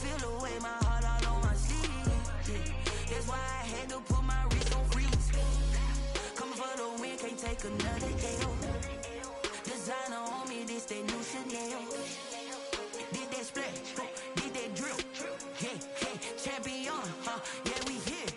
feel the way, my heart all on my sleeve. Yeah. That's why I had to put my wrist on freeze. Coming for the win, can't take another L. Designer on me, this that new Chanel. Did that splash, did that drill. Yeah, champion, yeah, we here.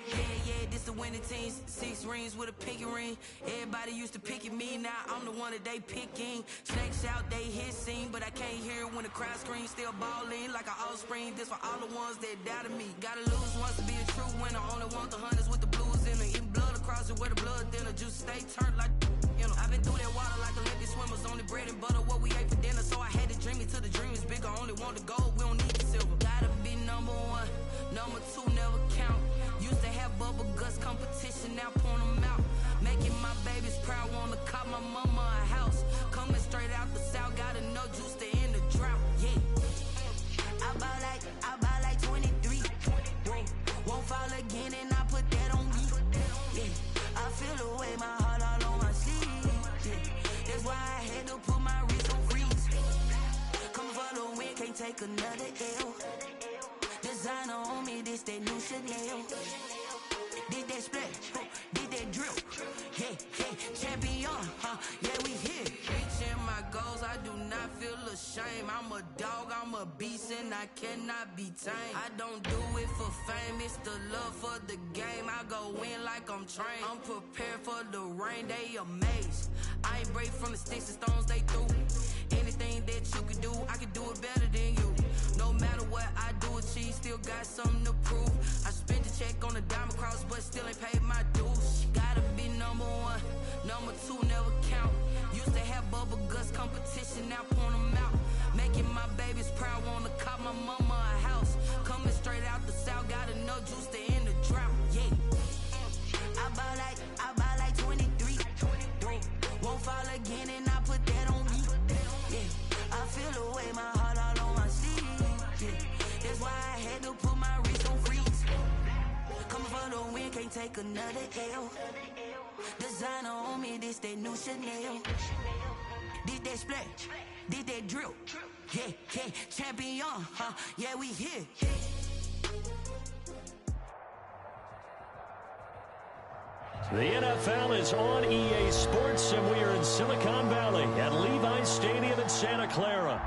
Yeah, this the winning team. 6 rings with a pinky ring. Everybody used to pick at me, now I'm the one that they picking. Snakes out, they hissing, but I can't hear when the crowd screams. Still balling like an offspring. This for all the ones that doubted me. Gotta lose once to be a true winner. Only want the hunters with the blues in it. Eating blood across it where the blood thinner. Juice stay turned like, you know. I've been through that water like Olympic swimmers. Only bread and butter, what we ate for dinner. So I had to dream it till the dream is bigger. Only want the gold, we don't need the silver. Gotta be number 1, number 2 never count. Used to have bubble guts competition, now point them out. Making my babies proud, wanna cop my mama a house. Coming straight out the south, gotta know juice to end the drought. Yeah, I buy like 23. Whoa, won't fall again and I put that on me. Yeah, I feel the way, my heart all on my sleeve. Yeah, that's why I had to put my wrist on freeze. Coming for the win, can't take another L. Designer on me, this that new Chanel. Did that splash, did that drill. Yeah, champion, yeah, we here. Reaching my goals, I do not feel ashamed. I'm a dog, I'm a beast, and I cannot be tamed. I don't do it for fame, it's the love for the game. I go in like I'm trained. I'm prepared for the rain, they amazed. I ain't break from the sticks and stones they threw. Anything that you can do, I can do it better than you. No matter what I do, achieve, still got something to prove. I spent the check on the diamond cross, but still ain't paid my dues. Gotta be number 1, number 2 never count. Used to have bubble guts competition, now point them out. Making my babies proud, wanna cop my mama a house. Coming straight out the south, gotta know juice to end the drought. Yeah, I buy like 23. Won't fall again and I put that on me. Yeah, I feel the way, my heart all on my sleeve. Yeah, that's why I had to put my wrist on freeze. Coming for the win, can't take another L. Designer on me, this that new Chanel. Did that splash, did that drill. Yeah, champion, yeah, we here. The NFL is on EA Sports, and we are in Silicon Valley at Levi's Stadium in Santa Clara.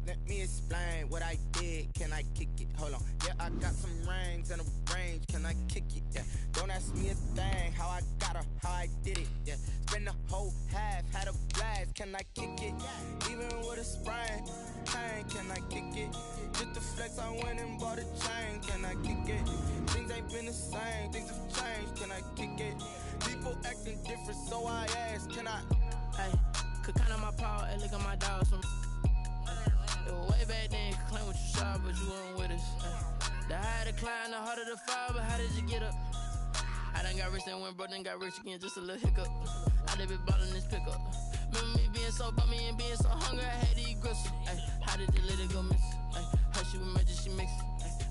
Let me explain what I did. Can I kick it? Hold on. Yeah, I got some rings and a range. Can I kick it? Yeah. Don't ask me a thing. How I got her, how I did it. Yeah. Spend the whole half, had a blast. Can I kick it? Even with a sprain. Pain, can I kick it? Just the flex, I went and bought a chain. Can I kick it? Things ain't been the same. Things have changed. Can I kick it? People acting different, so I ask. Can I? Hey, could count on my power. Hey, look at my dogs from. Way back then, you could claim what you saw, but you weren't with us. The higher the climb, the harder the fall, but how did you get up? I done got rich and went broke, then got rich again, just a little hiccup. I done been ballin' this pickup. Remember me being so bummy and being so hungry, I had to eat gristle. Ay, how did the lady go miss? Ay, how she was magic, she mixed.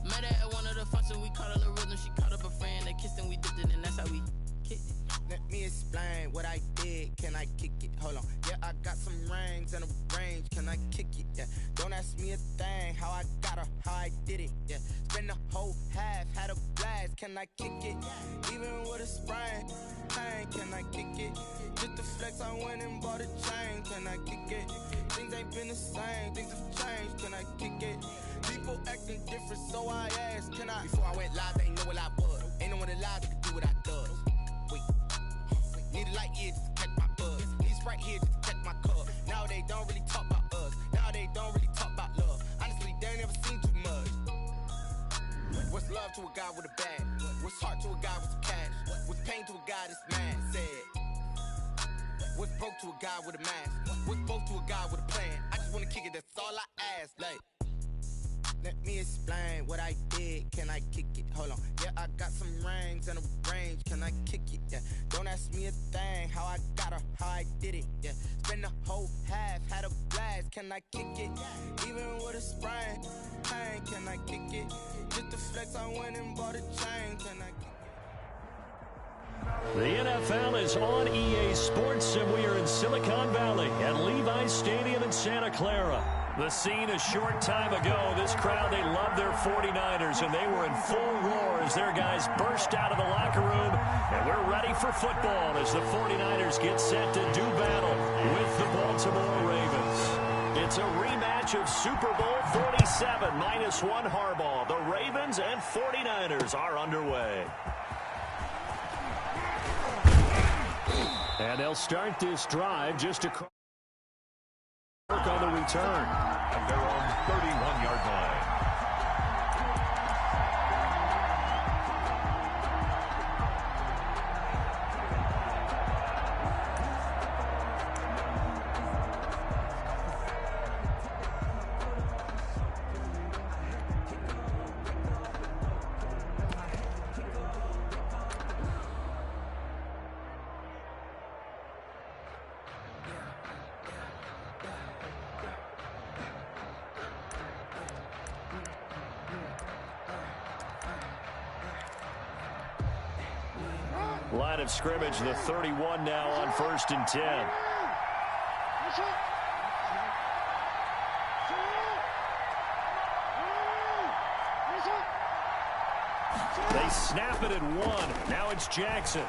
Met her at one of the functions, we caught her the rhythm, she caught up a friend, they kissed and we dipped it, and that's how we kicked it. Let me explain what I did. Can I kick it? Hold on. Yeah, I got some rings and a range. Can I kick it? Yeah. Don't ask me a thing. How I got her, how I did it. Yeah. Spend the whole half, had a blast. Can I kick it? Even with a sprain. Pain, can I kick it? Just the flex, I went and bought a chain. Can I kick it? Things ain't been the same. Things have changed. Can I kick it? People acting different, so I asked. Can I? Before I went live, they ain't know what I was. Ain't no one alive that could do what I does. Wait. Need a light here just to catch my buzz. Need Sprite here just to catch my cup. Now they don't really talk about us. Now they don't really talk about love. Honestly, they ain't never seen too much. What's love to a guy with a bag? What's heart to a guy with some cash? What's pain to a guy that's mad? Said. What's broke to a guy with a mask? What's both to a guy with a plan? I just wanna kick it, that's all I ask. Like, let me explain what I did. Can I kick it? Hold on. Yeah, I got some rings and a range. Can I kick it? Yeah. Don't ask me a thing. How I got her, how I did it. Yeah. Spend the whole half, had a blast. Can I kick it? Even with a sprain. Pain, can I kick it? Just the flex, I went and bought a chain. Can I kick it? The NFL is on EA Sports, and we are in Silicon Valley at Levi Stadium in Santa Clara. The scene a short time ago, this crowd, they love their 49ers, and they were in full roar as their guys burst out of the locker room. And we're ready for football as the 49ers get set to do battle with the Baltimore Ravens. It's a rematch of Super Bowl 47 -1 Harbaugh. The Ravens and 49ers are underway. And they'll start this drive just across on the return. And they're on 31-yard line. Line of scrimmage, the 31 now on 1st and 10. They snap it at 1. Now it's Jackson.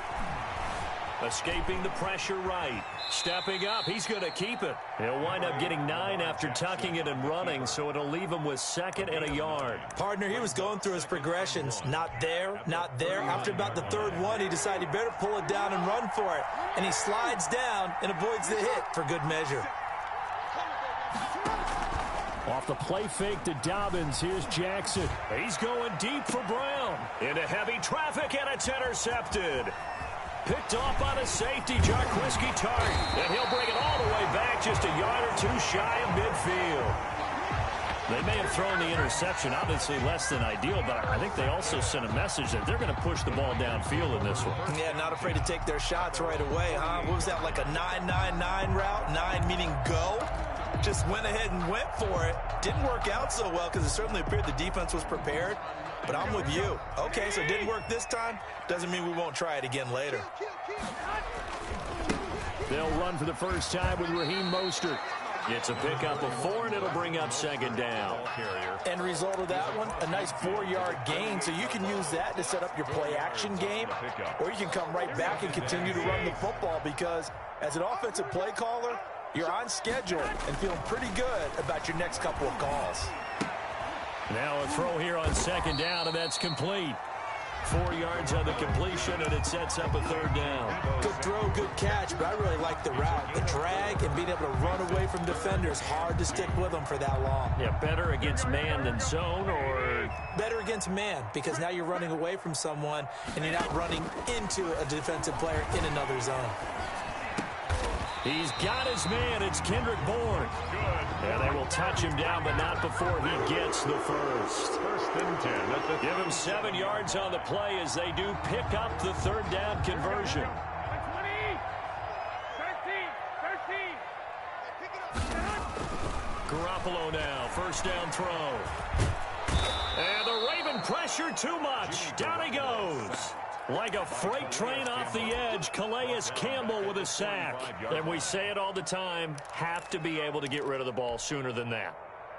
Escaping the pressure right. Stepping up. He's going to keep it. He'll wind up getting 9 after tucking it and running, so it'll leave him with 2nd and a yard. Partner, he was going through his progressions. Not there, not there. After about the 3rd one, he decided he better pull it down and run for it. And he slides down and avoids the hit for good measure. Off the play fake to Dobbins. Here's Jackson. He's going deep for Brown. Into heavy traffic, and it's intercepted. Picked off by the safety, Jarquiski Tart. And he'll bring it all the way back, just a yard or 2 shy of midfield. They may have thrown the interception, obviously less than ideal, but I think they also sent a message that they're going to push the ball downfield in this one. Yeah, not afraid to take their shots right away, huh? What was that, like a 9-9-9 route? 9 meaning go? Just went ahead and went for it. Didn't work out so well because it certainly appeared the defense was prepared. But I'm with you. Okay, so it didn't work this time. Doesn't mean we won't try it again later. They'll run for the first time with Raheem Mostert. It's a pickup of 4, and it'll bring up 2nd down. End result of that one, a nice 4-yard gain. So you can use that to set up your play-action game, or you can come right back and continue to run the football because as an offensive play caller, you're on schedule and feeling pretty good about your next couple of calls. Now a throw here on 2nd down, and that's complete. 4 yards on the completion, and it sets up a 3rd down. Good throw, good catch, but I really like the route. The drag and being able to run away from defenders, hard to stick with them for that long. Yeah, better against man than zone, or? Better against man, because now you're running away from someone, and you're not running into a defensive player in another zone. He's got his man. It's Kendrick Bourne. And they will touch him down, but not before he gets the first. 1st and 10. Give him 7 yards on the play as they do pick up the 3rd down conversion. 13. Garoppolo now, 1st down throw. And the Raven pressure too much. Down he goes. Like a freight train off the edge, Calais Campbell with a sack. And we say it all the time, have to be able to get rid of the ball sooner than that.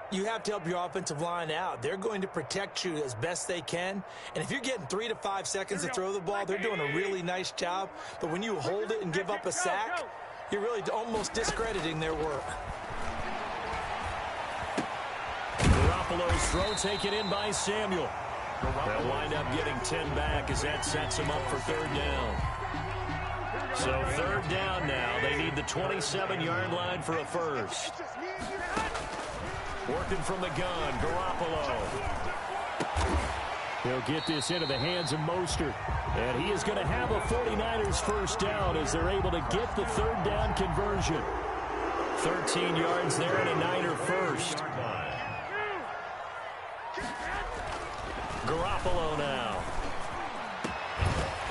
You have to help your offensive line out. They're going to protect you as best they can. And if you're getting 3 to 5 seconds to throw the ball, they're doing a really nice job. But when you hold it and give up a sack, you're really almost discrediting their work. Garoppolo's throw taken in by Samuel. They'll wind up getting 10 back as that sets them up for 3rd down. So 3rd down now. They need the 27-yard line for a first. Working from the gun, Garoppolo. He'll get this into the hands of Mostert. And he is going to have a 49ers first down as they're able to get the 3rd down conversion. 13 yards there and a Niner first. Garoppolo now.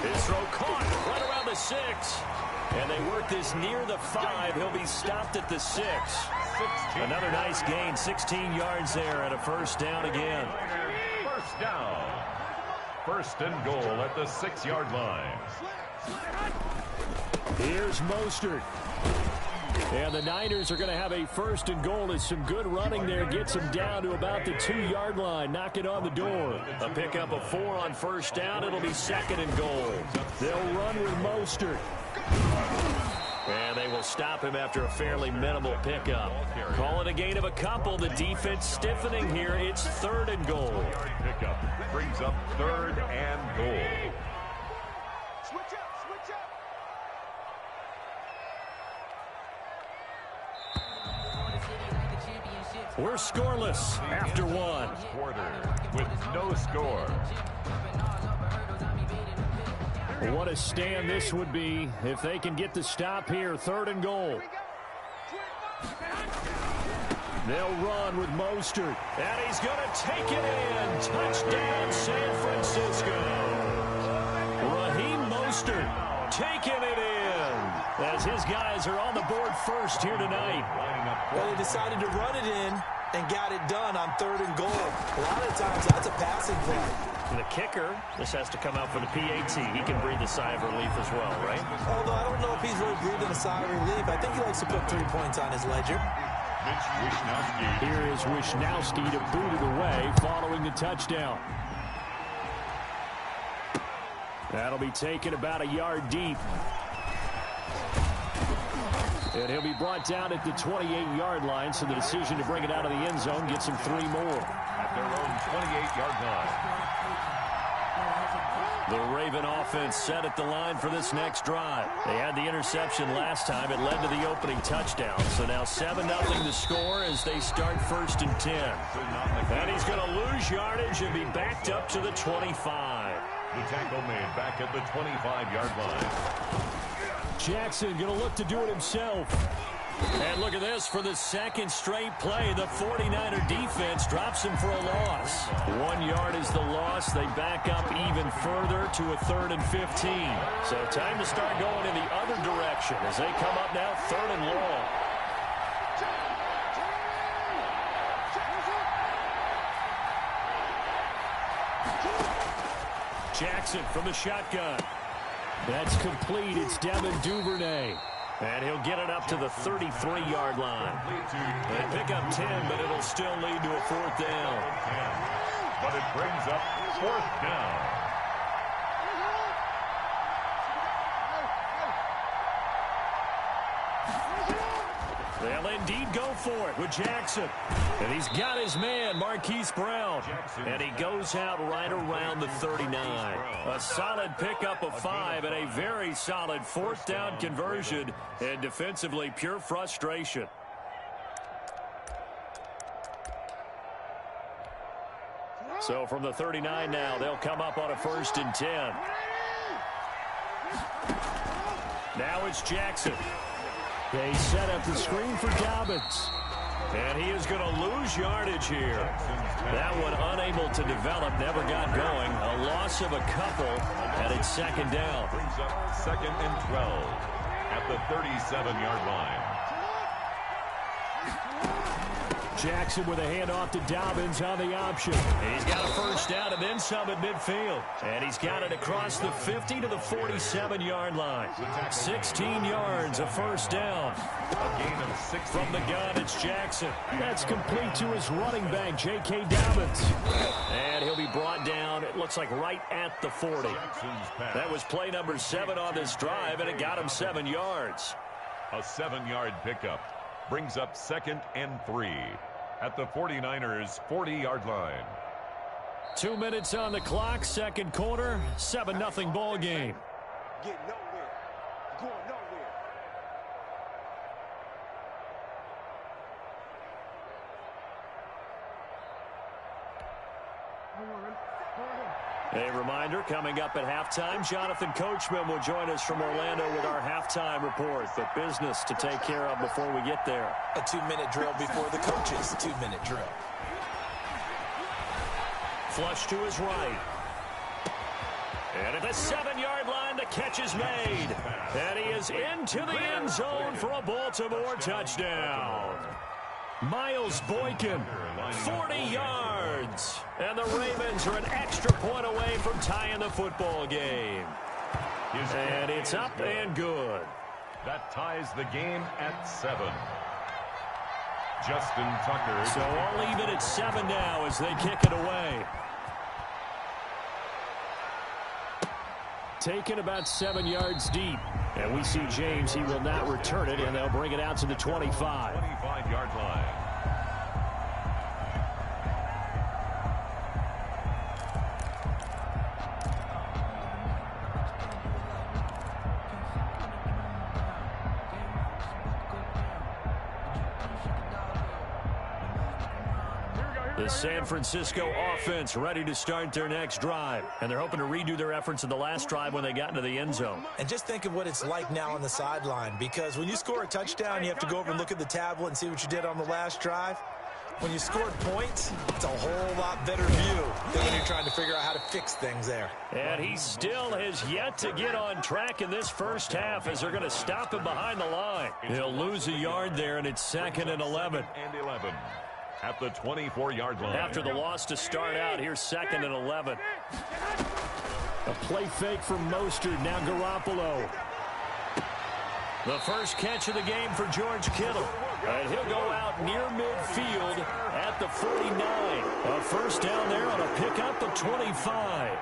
His throw caught right around the 6. And they work this near the 5. He'll be stopped at the 6. Another nice gain, 16 yards there and a first down again. First down. first and goal at the 6-yard line. Here's Mostert. And the Niners are going to have a first and goal as some good running there gets them down to about the 2-yard line. Knock it on the door. A pickup of 4 on first down. It'll be second and goal. They'll run with Mostert. And they will stop him after a fairly minimal pickup. Call it a gain of a couple. The defense stiffening here. It's third and goal. Pickup brings up third and goal. We're scoreless after one. Quarter with no score. What a stand this would be if they can get the stop here. Third and goal. They'll run with Mostert. And he's going to take it in. Touchdown, San Francisco. Raheem Mostert taking it in as his guys are on the board first here tonight. Well, they decided to run it in and got it done on third and goal. A lot of times that's a passing play. The kicker, this has to come out for the PAT. He can breathe a sigh of relief as well, right? Although I don't know if he's really breathing a sigh of relief. I think he likes to put 3 points on his ledger. Here is Wishnowski to boot it away following the touchdown. That'll be taken about a yard deep. And he'll be brought down at the 28-yard line, so the decision to bring it out of the end zone gets him 3 more. At their own 28-yard line. The Raven offense set at the line for this next drive. They had the interception last time. It led to the opening touchdown. So now 7-0 to score as they start first and 10. And he's going to lose yardage and be backed up to the 25. The tackle made back at the 25-yard line. Jackson going to look to do it himself. And look at this for the second straight play. The 49er defense drops him for a loss. 1 yard is the loss. They back up even further to a 3rd and 15. So time to start going in the other direction as they come up now 3rd and long. Jackson from the shotgun. That's complete. It's Devin Duvernay. And he'll get it up to the 33-yard line. They pick up 10, but it'll still lead to a 4th down. But it brings up 4th down. They'll indeed go for it with Jackson. And he's got his man, Marquise Brown. And he goes out right around the 39. A solid pickup of 5 and a very solid 4th down conversion. And defensively, pure frustration. So from the 39 now, they'll come up on a 1st and 10. Now it's Jackson. They set up the screen for Dobbins. And he is going to lose yardage here. That one unable to develop, never got going. A loss of a couple, and it's 2nd down. Brings up 2nd and 12 at the 37-yard line. Jackson with a handoff to Dobbins on the option. And he's got a 1st down and then some at midfield. And he's got it across the 50 to the 47-yard line. 16 yards, a 1st down. A gain of 6 from the gun. It's Jackson. That's complete to his running back, J.K. Dobbins. And he'll be brought down, it looks like right at the 40. That was play number 7 on this drive, and it got him 7 yards. A 7-yard pickup brings up 2nd and 3 at the 49ers' 40-yard line. 2 minutes on the clock, 2nd quarter, 7-0 ball game. Get nowhere, going nowhere. A reminder, coming up at halftime, Jonathan Coachman will join us from Orlando with our halftime report. But business to take care of before we get there. A 2-minute drill before the coaches' 2-minute drill. Flush to his right. And at the 7-yard line, the catch is made. And he is into the end zone for a Baltimore touchdown. Miles Boykin, 40 yards. And the Ravens are an extra point away from tying the football game. And it's up and good. That ties the game at 7. Justin Tucker. So I'll leave it at 7 now as they kick it away. Taken about 7 yards deep. And we see James, he will not return it, and they'll bring it out to the 25. 25-yard line. The San Francisco offense ready to start their next drive. And they're hoping to redo their efforts in the last drive when they got into the end zone. And just think of what it's like now on the sideline, because when you score a touchdown, you have to go over and look at the tablet and see what you did on the last drive. When you scored points, it's a whole lot better view than when you're trying to figure out how to fix things there. And he still has yet to get on track in this first half as they're going to stop him behind the line. He'll lose a yard there, and it's 2nd and 11. And 11 at the 24-yard line. After the loss to start out, here's 2nd and 11. A play fake from Mostert, now Garoppolo. The first catch of the game for George Kittle. And he'll go out near midfield at the 49. A first down there on a pickup of 25.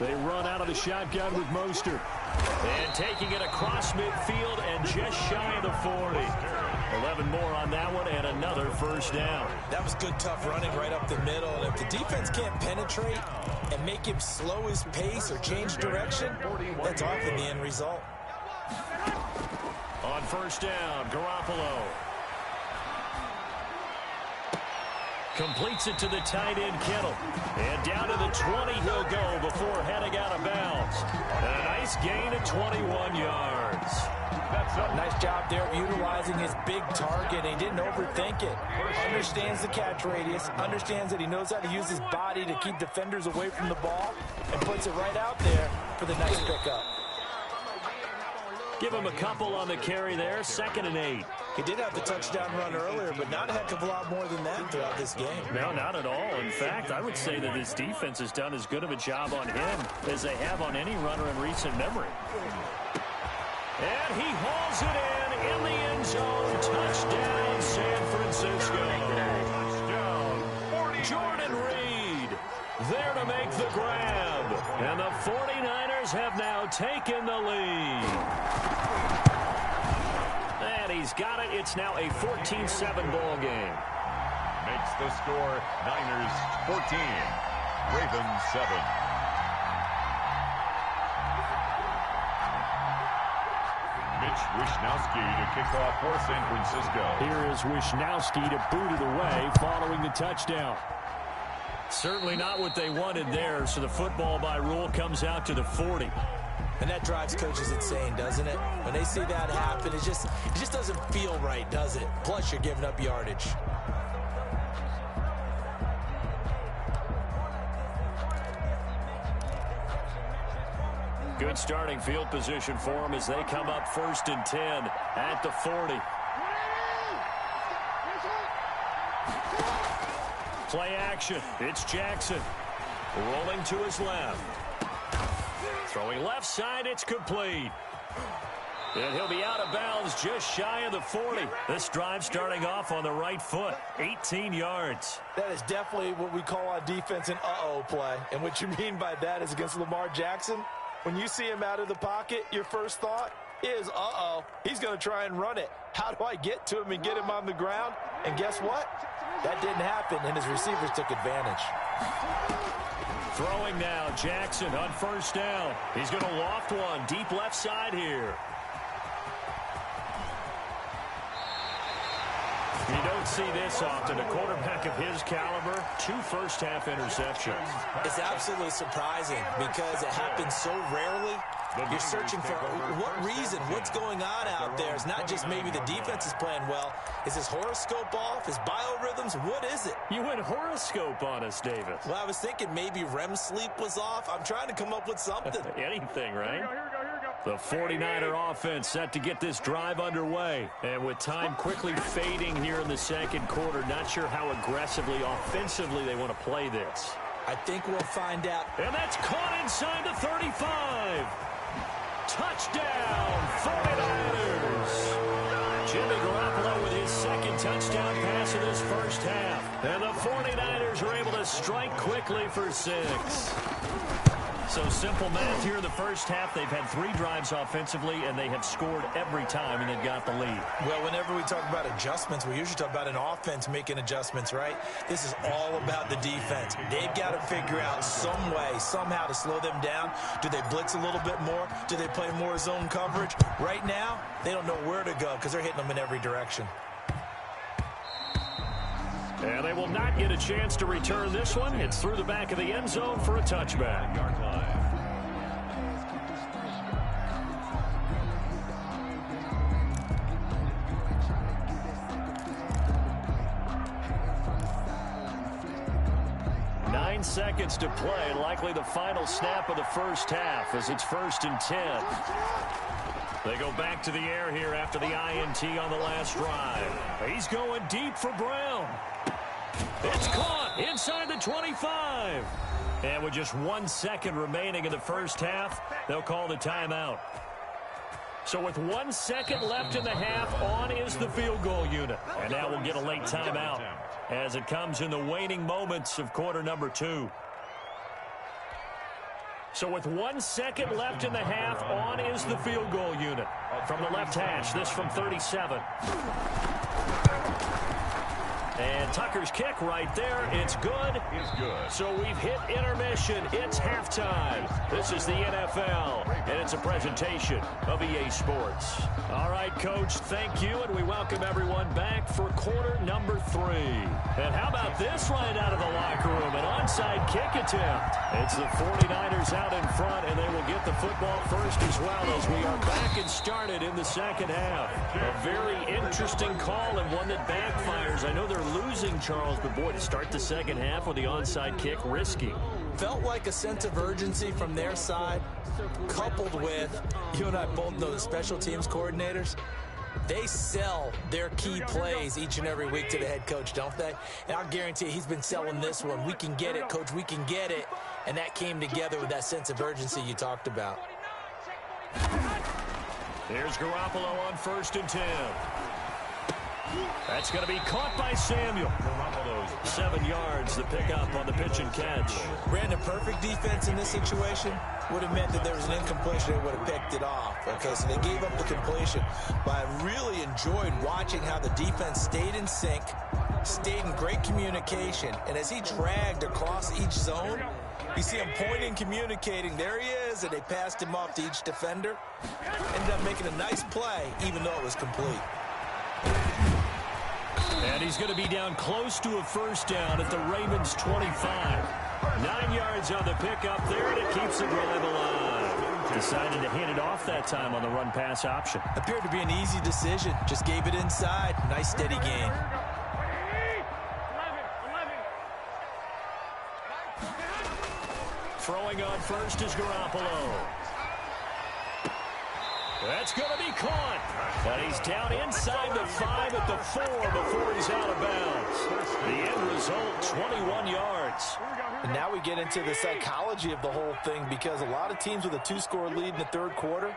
They run out of the shotgun with Mostert. And taking it across midfield and just shy of the 40. 11 more on that one and another first down. That was good, tough running right up the middle. And if the defense can't penetrate and make him slow his pace or change direction, that's often the end result. On first down, Garoppolo. Completes it to the tight end, Kittle. And down to the 20 he'll go before heading out of bounds. And a nice gain of 21 yards. Nice job there of utilizing his big target. He didn't overthink it. Understands the catch radius. Understands that he knows how to use his body to keep defenders away from the ball. And puts it right out there for the nice pickup. Give him a couple on the carry there. 2nd and 8. He did have the touchdown run earlier, but not a heck of a lot more than that throughout this game. No, not at all. In fact, I would say that this defense has done as good of a job on him as they have on any runner in recent memory. And he hauls it in the end zone. Touchdown, San Francisco. Touchdown, Jordan Reed there to make the grab. And the 49ers have now taken the lead. And he's got it. It's now a 14-7 ball game. Makes the score Niners 14, Ravens 7. Mitch Wishnowsky to kick off for San Francisco. Here is Wishnowsky to boot it away following the touchdown. Certainly not what they wanted there, so the football by rule comes out to the 40. And that drives coaches insane, doesn't it? When they see that happen, it just doesn't feel right, does it? Plus, you're giving up yardage. Good starting field position for them as they come up 1st and 10 at the 40. Play action. It's Jackson. Rolling to his left. Throwing left side, it's complete. And he'll be out of bounds just shy of the 40. This drive starting off on the right foot. 18 yards. That is definitely what we call on defense an uh-oh play. And what you mean by that is against Lamar Jackson, when you see him out of the pocket, your first thought is, uh-oh, he's going to try and run it. How do I get to him and get him on the ground? And guess what? That didn't happen, and his receivers took advantage. Throwing now, Jackson on first down. He's going to loft one deep left side here. You don't see this often. A quarterback of his caliber, 2 first-half interceptions. It's absolutely surprising because it happens so rarely, You're searching for what reason, what's going on out there. It's not just maybe the defense is playing well. Is his horoscope off? His biorhythms? What is it? You went horoscope on us, David. Well, I was thinking maybe REM sleep was off. I'm trying to come up with something. Anything, right? The 49er offense set to get this drive underway. And with time quickly fading here in the second quarter, not sure how aggressively, offensively they want to play this. I think we'll find out. And that's caught inside the 35. Touchdown, 49ers. Jimmy Garoppolo with his second touchdown pass of this first half. And the 49ers are able to strike quickly for 6. So simple math here in the first half. They've had 3 drives offensively, and they have scored every time, and they've got the lead. Well, whenever we talk about adjustments, we usually talk about an offense making adjustments, right? This is all about the defense. They've got to figure out some way, somehow to slow them down. Do they blitz a little bit more? Do they play more zone coverage? Right now, they don't know where to go because they're hitting them in every direction. And they will not get a chance to return this one. It's through the back of the end zone for a touchback. Yard line. Nine seconds to play. Likely the final snap of the first half as it's 1st and 10. They go back to the air here after the INT on the last drive. He's going deep for Brown. It's caught inside the 25. And with just 1 second remaining in the first half, they'll call the timeout. So with 1 second left in the half, on is the field goal unit. And now we'll get a late timeout as it comes in the waning moments of quarter number 2. So with 1 second left in the half, on is the field goal unit. From the left hash, this from 37. And Tucker's kick right there. It's good. It's good. So we've hit intermission. It's halftime. This is the NFL, and it's a presentation of EA Sports. All right, Coach, thank you, and we welcome everyone back for quarter number 3. And how about this right out of the locker room? An onside kick attempt. It's the 49ers out in front, and they will get the football first as well as we are back and started in the second half. A very interesting call and one that backfires. I know they're losing, Charles, but boy, to start the second half with the onside kick, risky. Felt like a sense of urgency from their side, coupled with, you and I both know the special teams coordinators, they sell their key plays each and every week to the head coach, don't they? And I'll guarantee you, he's been selling this one. We can get it, Coach, we can get it. And that came together with that sense of urgency you talked about. There's Garoppolo on 1st and 10. That's going to be caught by Samuel. 7 yards, the pickup on the pitch and catch. Brandon, perfect defense in this situation would have meant that there was an incompletion. They would have picked it off. Okay, so they gave up the completion. But I really enjoyed watching how the defense stayed in sync, stayed in great communication. And as he dragged across each zone, you see him pointing, communicating. There he is, and they passed him off to each defender. Ended up making a nice play, even though it was complete. And he's going to be down close to a first down at the Ravens 25. 9 yards on the pickup there, and it keeps the drive alive. Decided to hand it off that time on the run-pass option. Appeared to be an easy decision. Just gave it inside. Nice steady gain. Throwing on first is Garoppolo. That's going to be caught. And he's down inside the 5 at the 4 before he's out of bounds. The end result, 21 yards. And now we get into the psychology of the whole thing, because a lot of teams with a 2-score lead in the third quarter,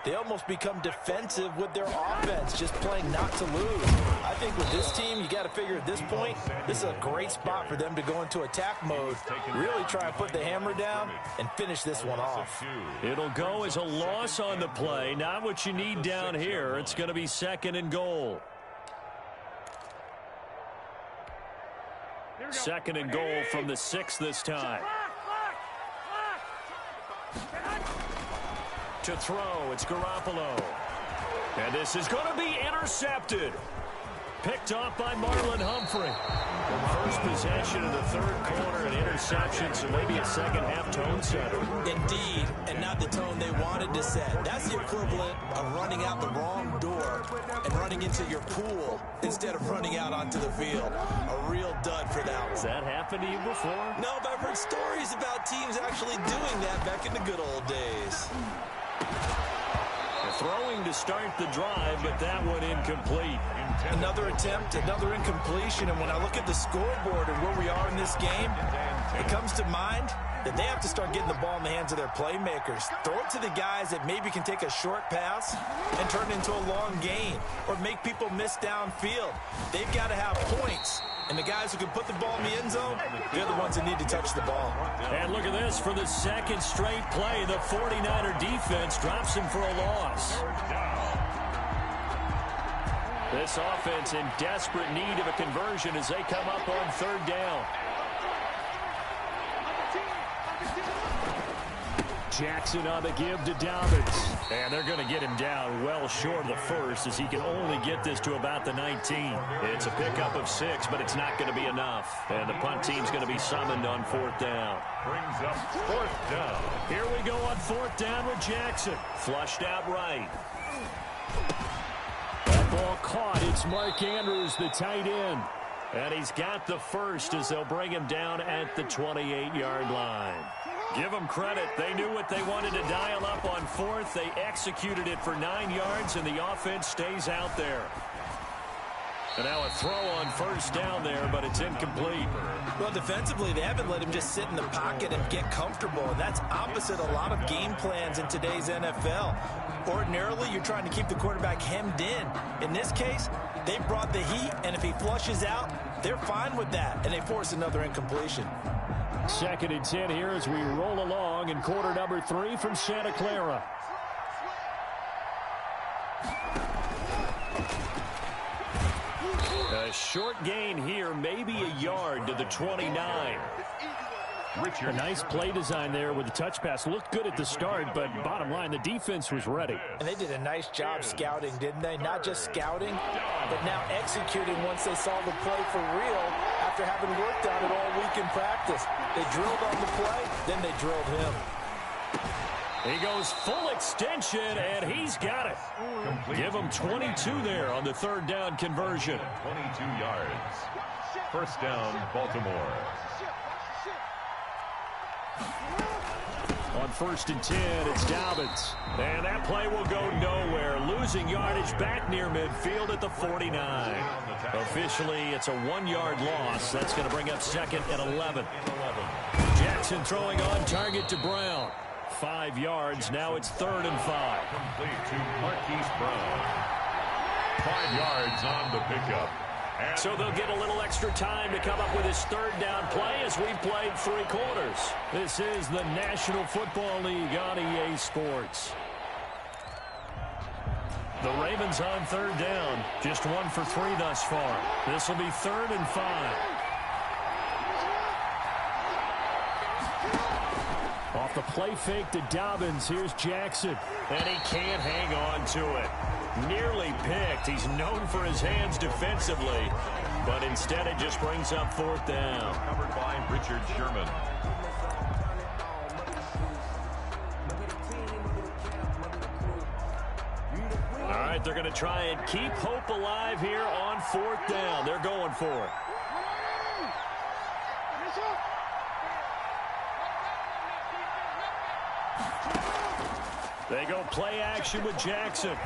they almost become defensive with their offense, just playing not to lose. I think with this team, you got to figure at this point, this is a great spot for them to go into attack mode, really try and put the hammer down and finish this one off. It'll go as a loss on the play, not what you need down here. It's going to be 2nd and goal. 2nd and goal from the 6 this time. To throw, it's Garoppolo. And this is going to be intercepted. Picked off by Marlon Humphrey. First possession of the third quarter, an interception, so maybe a second half tone setter. Indeed, and now the the tone they wanted to set. That's the equivalent of running out the wrong door and running into your pool instead of running out onto the field. A real dud for that one. Has that happened to you before? No, but I've heard stories about teams actually doing that back in the good old days. Throwing to start the drive, but that one incomplete. Another attempt, another incompletion, and when I look at the scoreboard and where we are in this game, it comes to mind that they have to start getting the ball in the hands of their playmakers. Throw it to the guys that maybe can take a short pass and turn it into a long gain or make people miss downfield. They've got to have points. And the guys who can put the ball in the end zone, they're the ones that need to touch the ball. And look at this. For the second straight play, the 49er defense drops him for a loss. This offense in desperate need of a conversion as they come up on third down. Jackson on the give to Dobbins. And they're going to get him down well short of the first as he can only get this to about the 19. It's a pickup of 6, but it's not going to be enough. And the punt team's going to be summoned on fourth down. Brings up fourth down. Here we go on fourth down with Jackson. Flushed out right. That ball caught. It's Mark Andrews, the tight end. And he's got the first as they'll bring him down at the 28-yard line. Give them credit. They knew what they wanted to dial up on fourth. They executed it for 9 yards, and the offense stays out there. And now a throw on first down there, but it's incomplete. Well, defensively, they haven't let him just sit in the pocket and get comfortable, and that's opposite a lot of game plans in today's NFL. Ordinarily, you're trying to keep the quarterback hemmed in. In this case, they brought the heat, and if he flushes out, they're fine with that, and they force another incompletion. 2nd and 10 here as we roll along in quarter number 3 from Santa Clara. A short gain here, maybe a yard to the 29. A nice play design there with the touch pass. Looked good at the start, but bottom line, the defense was ready. And they did a nice job scouting, didn't they? Not just scouting, but now executing once they saw the play for real after having worked on it all week in practice. They drilled on the play, then they drilled him. He goes full extension, and he's got it. Give him 22 there on the third down conversion. 22 yards. First down, Baltimore. On 1st and 10, it's Dobbins. And that play will go nowhere. Losing yardage back near midfield at the 49. Officially, it's a 1-yard loss. That's going to bring up 2nd and 11. Jackson throwing on target to Brown. 5 yards. Now it's 3rd and 5. Complete to Marquise Brown. 5 yards on the pickup. So they'll get a little extra time to come up with his third down play as we've played 3 quarters. This is the National Football League on EA Sports. The Ravens on third down. Just 1 for 3 thus far. This will be 3rd and 5. Off the play fake to Dobbins. Here's Jackson. And he can't hang on to it. Nearly picked. He's known for his hands defensively, but instead it just brings up 4th down. Covered by Richard Sherman. All right, they're going to try and keep hope alive here on 4th down. They're going for it. They go play action with Jackson.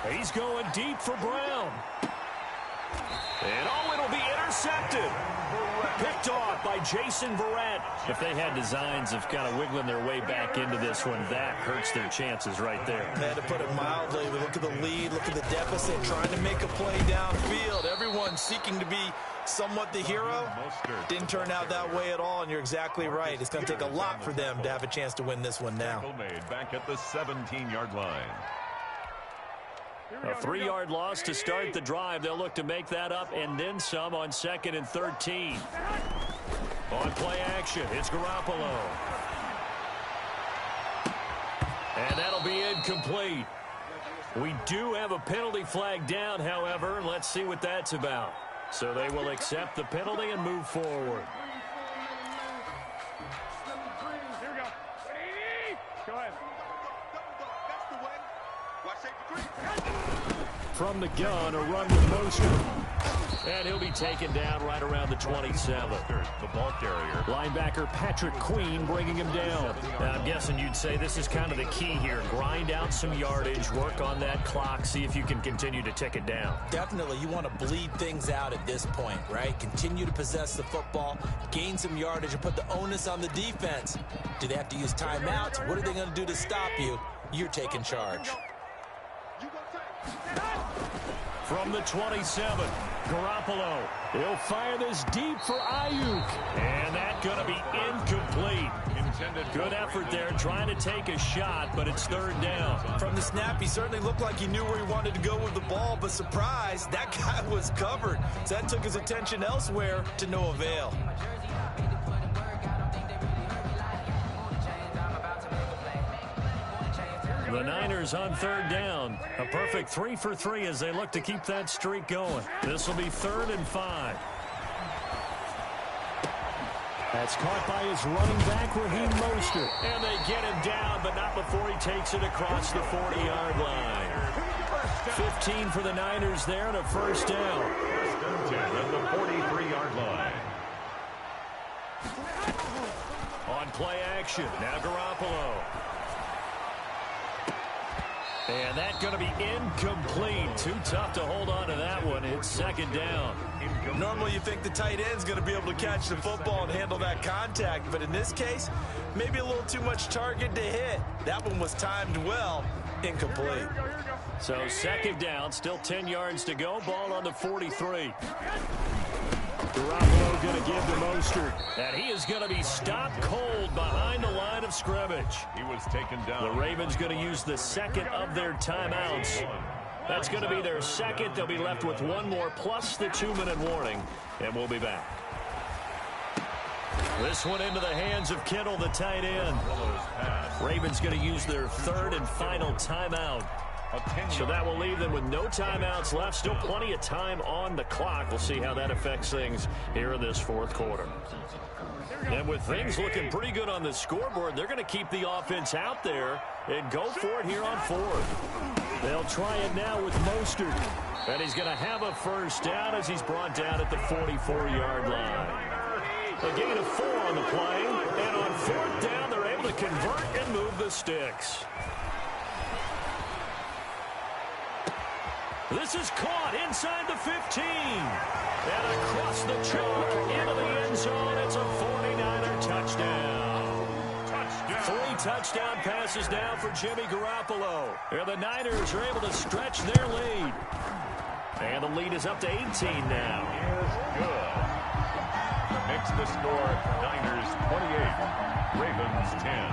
He's going deep for Brown. And it'll be intercepted. Picked off by Jason Verrett. If they had designs of kind of wiggling their way back into this one, that hurts their chances right there. They had to put it mildly. Look at the lead, look at the deficit, trying to make a play downfield. Everyone seeking to be somewhat the hero. Didn't turn out that way at all, and you're exactly right. It's going to take a lot for them to have a chance to win this one now. Made back at the 17-yard line. A 3-yard loss to start the drive. They'll look to make that up and then some on 2nd and 13. On play action, it's Garoppolo. And that'll be incomplete. We do have a penalty flag down, however. Let's see what that's about. So they will accept the penalty and move forward. Go ahead. That's the way. Watch safety 3. From the gun, a run with Mostert. And he'll be taken down right around the 27. The ball carrier. Linebacker Patrick Queen bringing him down. Now, I'm guessing you'd say this is kind of the key here. Grind out some yardage, work on that clock, see if you can continue to tick it down. Definitely, you want to bleed things out at this point, right? Continue to possess the football, gain some yardage, and put the onus on the defense. Do they have to use timeouts? What are they going to do to stop you? You're taking charge. From the 27, Garoppolo. He'll fire this deep for Ayuk. And that's going to be incomplete. Good effort there trying to take a shot, but it's third down. From the snap, he certainly looked like he knew where he wanted to go with the ball, but surprise, that guy was covered. So that took his attention elsewhere to no avail. The Niners on third down. A perfect 3 for 3 as they look to keep that streak going. This will be 3rd and 5. That's caught by his running back, Raheem Mostert. And they get him down, but not before he takes it across the 40-yard line. 15 for the Niners there and a first down. At the 43-yard line. On play action, now Garoppolo. And that's going to be incomplete. Too tough to hold on to that one. It's second down. Normally you think the tight end's going to be able to catch the football and handle that contact, but in this case, maybe a little too much target to hit. That one was timed well. Incomplete. So second down, still 10 yards to go. Ball on the 43. Garoppolo going to give to Mostert. And he is going to be stopped cold behind the line of scrimmage. He was taken down. The Ravens going to use the second of their timeouts. That's going to be their second. They'll be left with one more plus the 2-minute warning. And we'll be back. This one into the hands of Kittle, the tight end. Ravens going to use their third and final timeout. So that will leave them with no timeouts left. Still plenty of time on the clock. We'll see how that affects things here in this fourth quarter. And with things looking pretty good on the scoreboard, they're going to keep the offense out there and go for it here on fourth. They'll try it now with Mostert. And he's going to have a first down as he's brought down at the 44-yard line. A gain of 4 on the play. And on fourth down, they're able to convert and move the sticks. This is caught inside the 15. And across the chalk into the end zone. It's a 49er touchdown. 3 touchdown passes now for Jimmy Garoppolo. And the Niners are able to stretch their lead. And the lead is up to 18 now. Is good. Makes the score Niners 28, Ravens 10.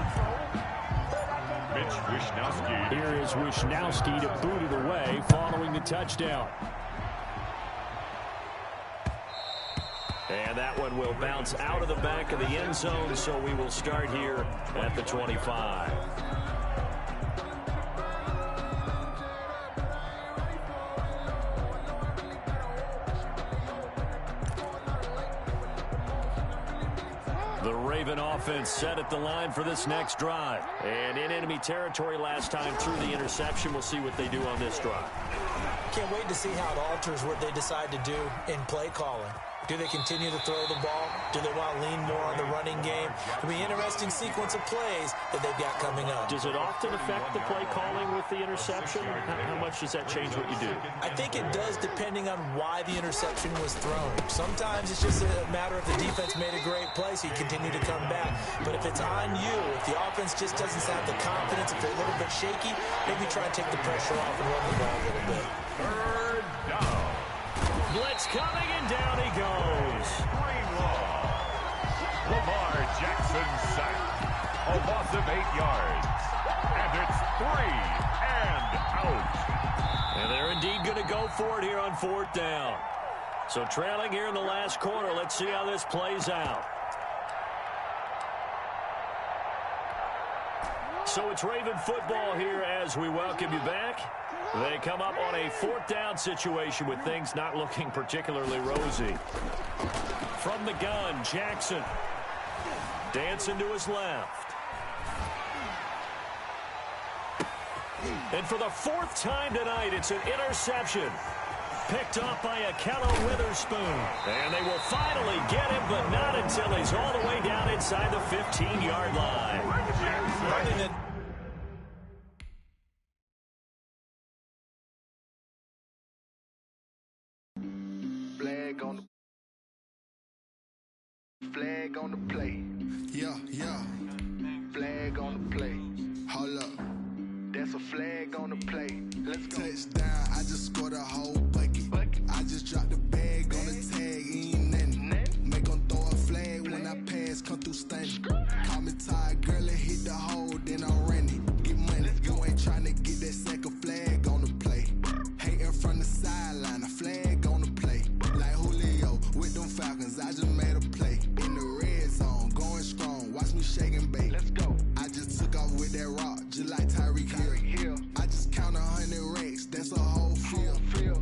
Mitch Wishnowsky. Here is Wishnowsky to boot it away following the touchdown. And that one will bounce out of the back of the end zone, so we will start here at the 25. The Raven offense set at the line for this next drive. And in enemy territory last time through the interception. We'll see what they do on this drive. Can't wait to see how it alters what they decide to do in play calling. Do they continue to throw the ball? Do they want to lean more on the running game? It'll be an interesting sequence of plays that they've got coming up. Does it often affect the play calling with the interception? How much does that change what you do? I think it does depending on why the interception was thrown. Sometimes it's just a matter of the defense made a great play, so you continue to come back. But if it's on you, if the offense just doesn't have the confidence, if they're a little bit shaky, maybe try and take the pressure off and run the ball a little bit. Third down. Blitz coming, and down he goes. Greenlaw. Lamar Jackson sacked. A loss of 8 yards. And it's 3 and out. And they're indeed going to go for it here on fourth down. So trailing here in the last quarter. Let's see how this plays out. So it's Raven football here as we welcome you back. They come up on a fourth down situation with things not looking particularly rosy. From the gun, Jackson. Dancing to his left. And for the fourth time tonight, it's an interception. Picked off by Akello Witherspoon. And they will finally get him, but not until he's all the way down inside the 15-yard line. Flag on the play. Yeah. Flag on the play. Hold up. That's a flag on the play. Let's go. Touchdown, I just scored a whole bucket. I just dropped the bag on the tag, ain't nothing. Make them throw a flag when I pass, come through stunning. Call me tired, girl, and hit the hole, then I'm running. Get money, you ain't trying to get that second flag on the play. Hating from the sideline, a flag on the play. Like Julio with them Falcons, I just made a play. In the red zone, going strong, watch me shake and bake. Let's go. I just took off with that rock, just like Tyreek Hill. I just count 100 racks, that's a whole field.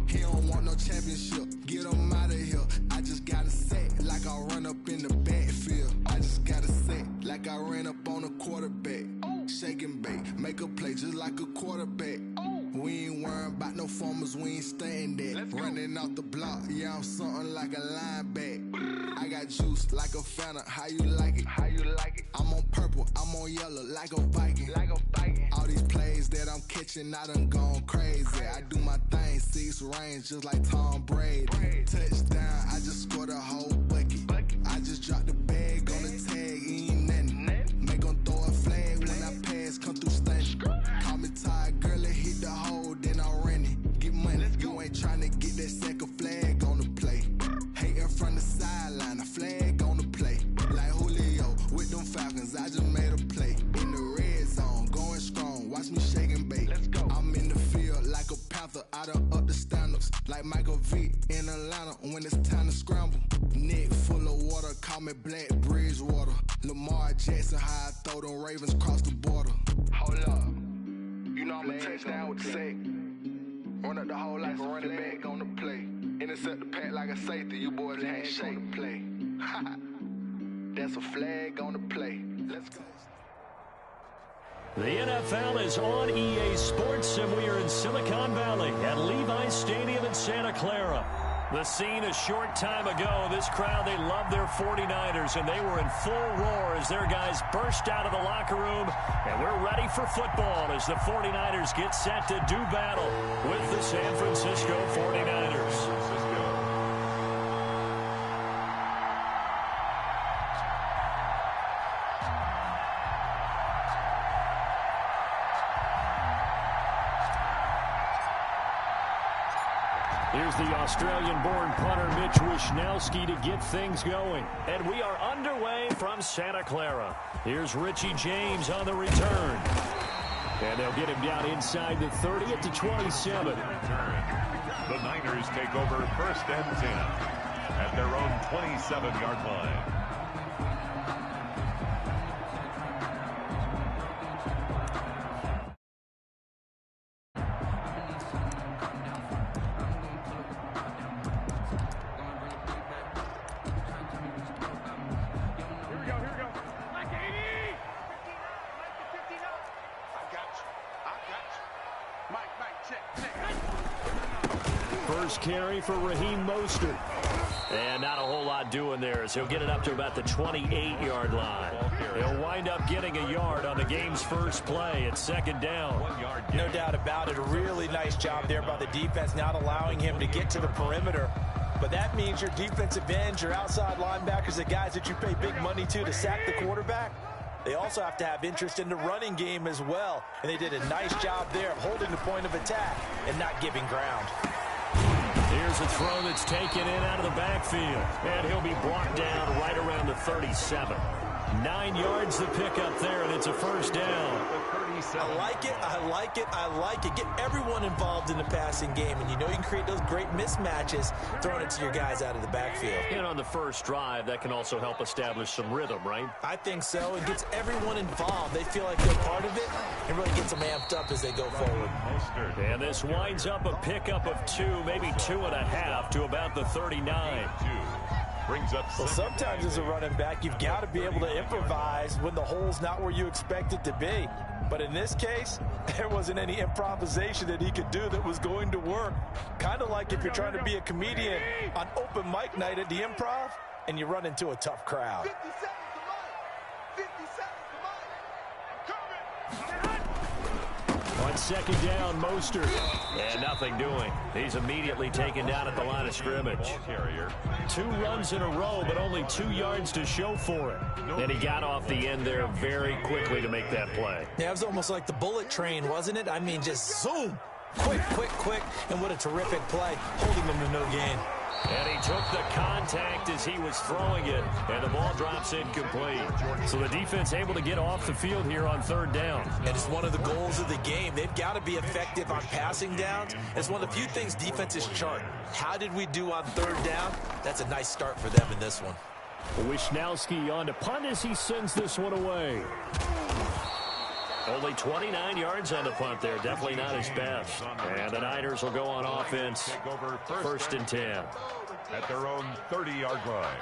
He don't want no championship, get him out of here. I just got a set, like I run up in the backfield. I just got a set, like I ran up on a quarterback. Shake and bake, make a play just like a quarterback. We ain't worrying about no formers, we ain't staying there. Running off the block, yeah, I'm something like a linebacker. I got juice like a Fanta, how you like it? I'm on purple, I'm on yellow, like a Viking. All these plays that I'm catching, I done gone crazy. I do my thing, 6 range, just like Tom Brady. Touchdown, I just scored a whole bucket. I just dropped the bag on the tag, ain't nothing. Make them throw a flag when I pass, come through stunning. Call me tired, girl, and hit the hole, then I'm running. Get money, you ain't trying to get that second flag on the play. Hating from the sideline, a flag on the play. Like Julio with them Falcons, I just made a play. In the red zone, going strong, watch me shake and bake. I'm in the field like a Panther, I done up the standards. Like Michael Vick in Atlanta when it's time to scramble. Neck full of water, call me Black Bridgewater. Lamar Jackson, how I throw them Ravens cross the border. Hold up, you know I'm a touchdown with the sack. Run up the hole like a running back on the play. Intercept the pack like a safety, you boys ain't shake the play. That's a flag on the play. Let's go. The NFL is on EA Sports, and we are in Silicon Valley at Levi Stadium in Santa Clara. The scene a short time ago, this crowd, they love their 49ers, and they were in full roar as their guys burst out of the locker room. And we're ready for football as the 49ers get set to do battle with the San Francisco 49ers. Here's the Australian-born punter Mitch Wishnowsky to get things going. And we are underway from Santa Clara. Here's Richie James on the return. And they'll get him down inside the 30 at the 27. The Niners take over 1st and 10 at their own 27-yard line. First carry for Raheem Mostert. And not a whole lot doing there as he'll get it up to about the 28-yard line. He'll wind up getting a yard on the game's first play at 2nd down. No doubt about it. A really nice job there by the defense, not allowing him to get to the perimeter. But that means your defensive ends, your outside linebackers, the guys that you pay big money to sack the quarterback, they also have to have interest in the running game as well. And they did a nice job there of holding the point of attack and not giving ground. Here's a throw that's taken in out of the backfield. And he'll be brought down right around the 37. 9 yards to pick up there, and it's a first down. I like it, I like it, I like it. Get everyone involved in the passing game, and you know you can create those great mismatches throwing it to your guys out of the backfield. And on the first drive, that can also help establish some rhythm, right? I think so. It gets everyone involved. They feel like they're part of it and really gets them amped up as they go forward. And this winds up a pickup of 2, maybe 2.5 to about the 39. Well, sometimes as a running back, you've got to be able to improvise when the hole's not where you expect it to be. But in this case, there wasn't any improvisation that he could do that was going to work. Kind of like if you're trying to be a comedian on open mic night at the Improv and you run into a tough crowd. 50 seconds to mine. 50 seconds to mine. On second down, Mostert. And nothing doing. He's immediately taken down at the line of scrimmage. Carrier. 2 runs in a row, but only 2 yards to show for it. And he got off the end there very quickly to make that play. Yeah, it was almost like the bullet train, wasn't it? I mean, just zoom. Quick, quick, quick. And what a terrific play, holding them to no gain. And he took the contact as he was throwing it, and the ball drops incomplete. So the defense able to get off the field here on third down. And it's one of the goals of the game. They've got to be effective on passing downs. It's one of the few things defenses chart. How did we do on third down? That's a nice start for them in this one. Wisnowski on to punt as he sends this one away. Only 29 yards on the punt there. Definitely not his best. And the Niners will go on offense. First and 10. At their own 30-yard line.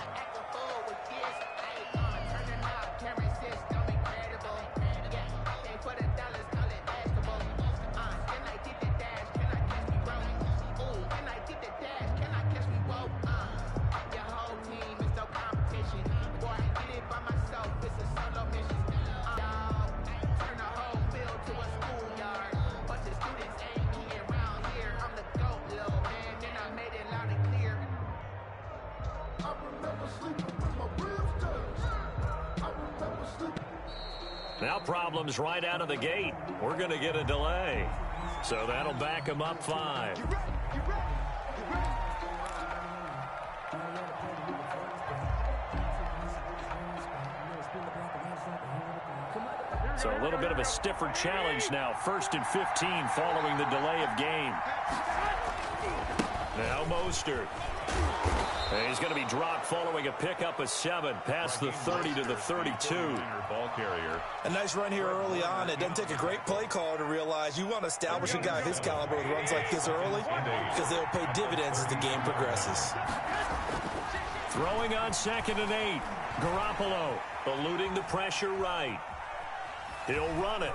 Now problems right out of the gate. We're going to get a delay. So that'll back him up 5. So a little bit of a stiffer challenge now. First and 15 following the delay of game. Now Mostert. And he's going to be dropped following a pickup of 7 past the 30 to the 32. Ball carrier. A nice run here early on. It doesn't take a great play caller to realize you want to establish a guy of his caliber with runs like this early because they'll pay dividends as the game progresses. Throwing on second and 8. Garoppolo eluding the pressure right. He'll run it.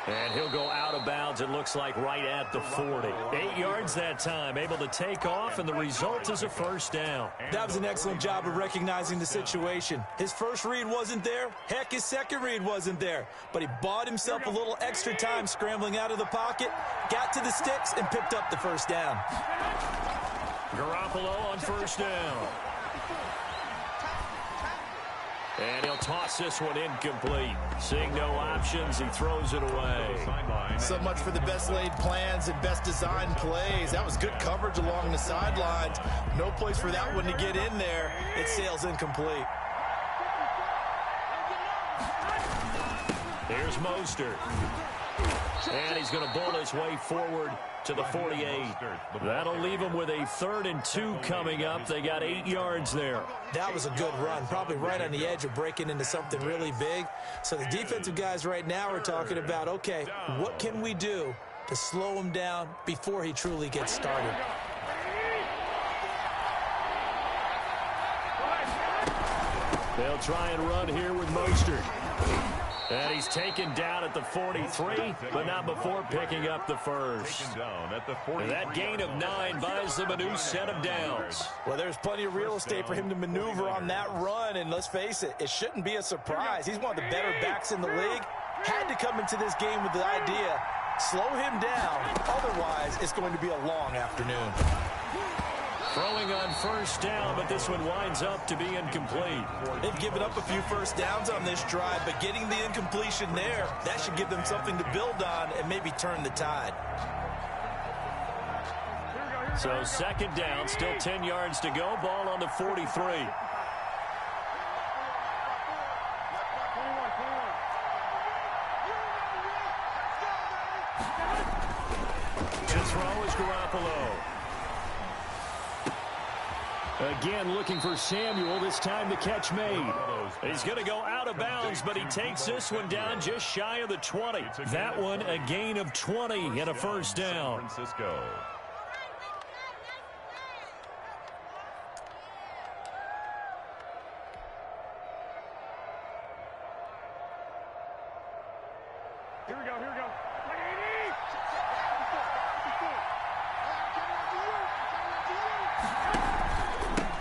And he'll go out of bounds, it looks like, right at the 40. 8 yards that time, able to take off, and the result is a first down. That was an excellent job of recognizing the situation. His first read wasn't there. Heck, his second read wasn't there. But he bought himself a little extra time scrambling out of the pocket, got to the sticks, and picked up the first down. Garoppolo on first down. And he'll toss this one incomplete. Seeing no options, he throws it away. So much for the best laid plans and best designed plays. That was good coverage along the sidelines. No place for that one to get in there. It sails incomplete. Here's Mostert. And he's going to bowl his way forward to the 48. That'll leave him with a 3rd and 2 coming up. They got 8 yards there. That was a good run, probably right on the edge of breaking into something really big. So the defensive guys right now are talking about, okay, what can we do to slow him down before he truly gets started? They'll try and run here with Mostert. And he's taken down at the 43, but not before picking up the first. And that gain of 9 buys them a new set of downs. Well, there's plenty of real estate for him to maneuver on that run, and let's face it, it shouldn't be a surprise. He's one of the better backs in the league. Had to come into this game with the idea, slow him down, otherwise it's going to be a long afternoon. Throwing on first down, but this one winds up to be incomplete. They've given up a few first downs on this drive, but getting the incompletion there, that should give them something to build on and maybe turn the tide. So second down, still 10 yards to go. Ball on the 43. To throw is Garoppolo. Again, looking for Samuel. This time the catch made. He's going to go out of bounds, but he takes this one down just shy of the 20. That one, a gain of 20 and a first down. Francisco.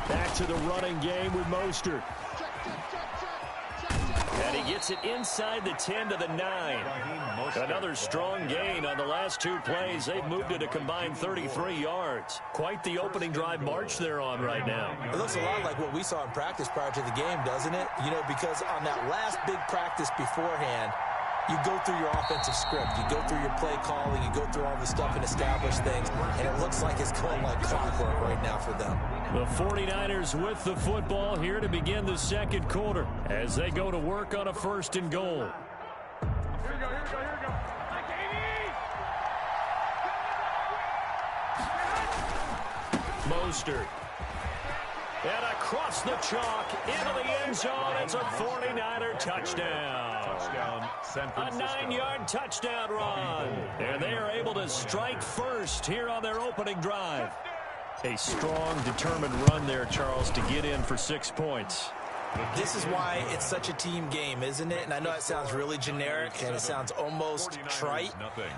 Back to the running game with Mostert. And he gets it inside the 10 to the 9. Another strong gain on the last two plays. They've moved it a combined 33 yards. Quite the opening drive march they're on right now. It looks a lot like what we saw in practice prior to the game, doesn't it? You know, because on that last big practice beforehand, you go through your offensive script. You go through your play calling. You go through all the stuff and establish things. And it looks like it's going like clockwork right now for them. The 49ers with the football here to begin the second quarter as they go to work on a 1st and goal. Mostert. And across the chalk into the end zone. It's a 49er touchdown. A 9-yard touchdown run. And they are able to strike first here on their opening drive. A strong, determined run there, Charles, to get in for 6 points. This is why it's such a team game, isn't it? And I know it sounds really generic and it sounds almost trite,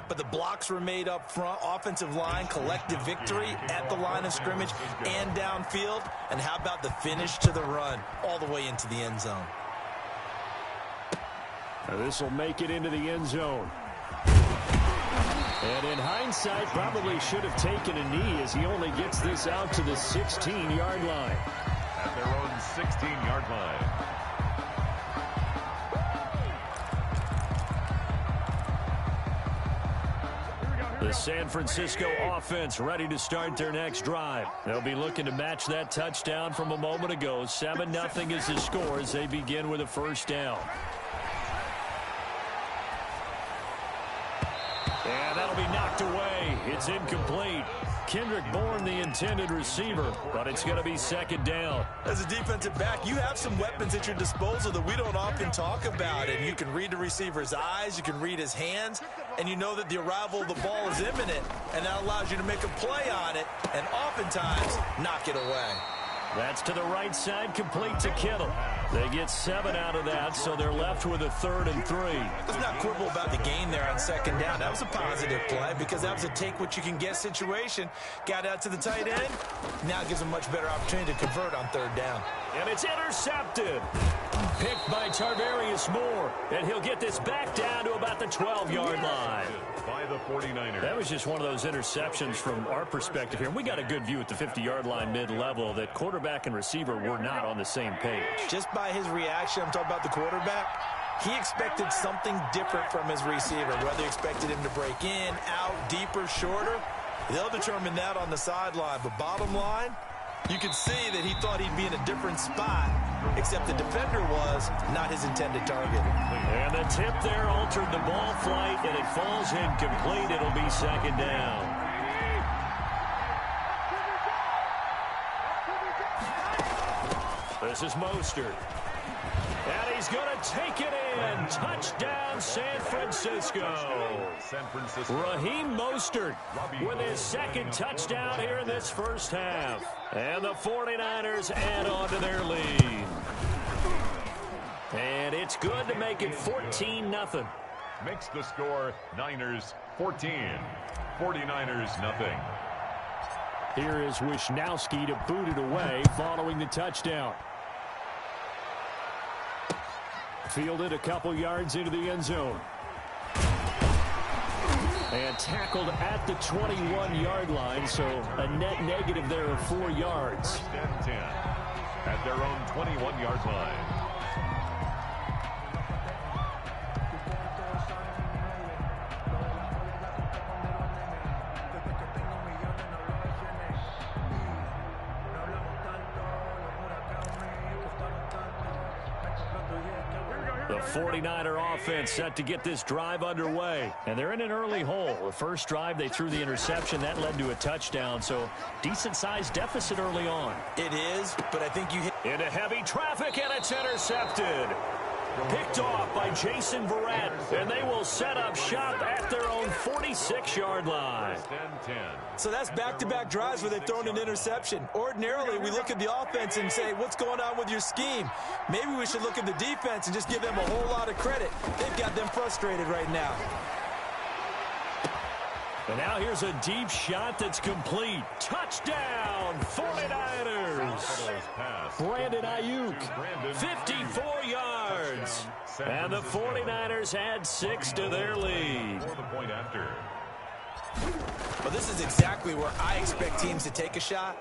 but the blocks were made up front, offensive line, collective victory at the line of scrimmage and downfield. And how about the finish to the run all the way into the end zone? This will make it into the end zone. And in hindsight, probably should have taken a knee as he only gets this out to the 16-yard line. At their own 16-yard line. The San Francisco offense ready to start their next drive. They'll be looking to match that touchdown from a moment ago. 7-0 is the score as they begin with a 1st down. And that'll be knocked away. It's incomplete. Kendrick Bourne, the intended receiver, but it's going to be 2nd down. As a defensive back, you have some weapons at your disposal that we don't often talk about. And you can read the receiver's eyes, you can read his hands, and you know that the arrival of the ball is imminent. And that allows you to make a play on it and oftentimes knock it away. That's to the right side, complete to Kittle. They get 7 out of that, so they're left with a 3rd and 3. Let's not quibble about the gain there on 2nd down. That was a positive play because that was a take-what-you-can-get situation. Got out to the tight end. Now gives a much better opportunity to convert on 3rd down. And it's intercepted. Picked by Tarvarius Moore. And he'll get this back down to about the 12-yard line. By the 49ers. That was just one of those interceptions from our perspective here. We got a good view at the 50-yard line mid-level that quarterback and receiver were not on the same page. Just by his reaction, I'm talking about the quarterback, he expected something different from his receiver, whether he expected him to break in, out, deeper, shorter. They'll determine that on the sideline. But bottom line, you could see that he thought he'd be in a different spot, except the defender was not his intended target. And the tip there altered the ball flight, and it falls incomplete. It'll be 2nd down. This is Mostert. And he's going to take it in. Touchdown, San Francisco. Raheem Mostert with his 2nd touchdown here in this 1st half. And the 49ers add on to their lead. And it's good to make it 14-0. Makes the score Niners 14. 49ers nothing. Here is Wisnowski to boot it away following the touchdown. Fielded a couple yards into the end zone. And tackled at the 21-yard line, so a net negative there of 4 yards. 1st and 10 at their own 21-yard line. The 49er offense set to get this drive underway. And they're in an early hole. The first drive, they threw the interception. That led to a touchdown. So decent-sized deficit early on. It is, but I think you hit into heavy traffic, and it's intercepted. Picked off by Jason Verrett, and they will set up shop at their own 46-yard line. So that's back-to-back drives where they've thrown an interception. Ordinarily, we look at the offense and say, what's going on with your scheme? Maybe we should look at the defense and just give them a whole lot of credit. They've got them frustrated right now. And now here's a deep shot that's complete. Touchdown, 49ers. Brandon Ayuk, 54 yards. And the 49ers add 6 to their lead. Well, this is exactly where I expect teams to take a shot.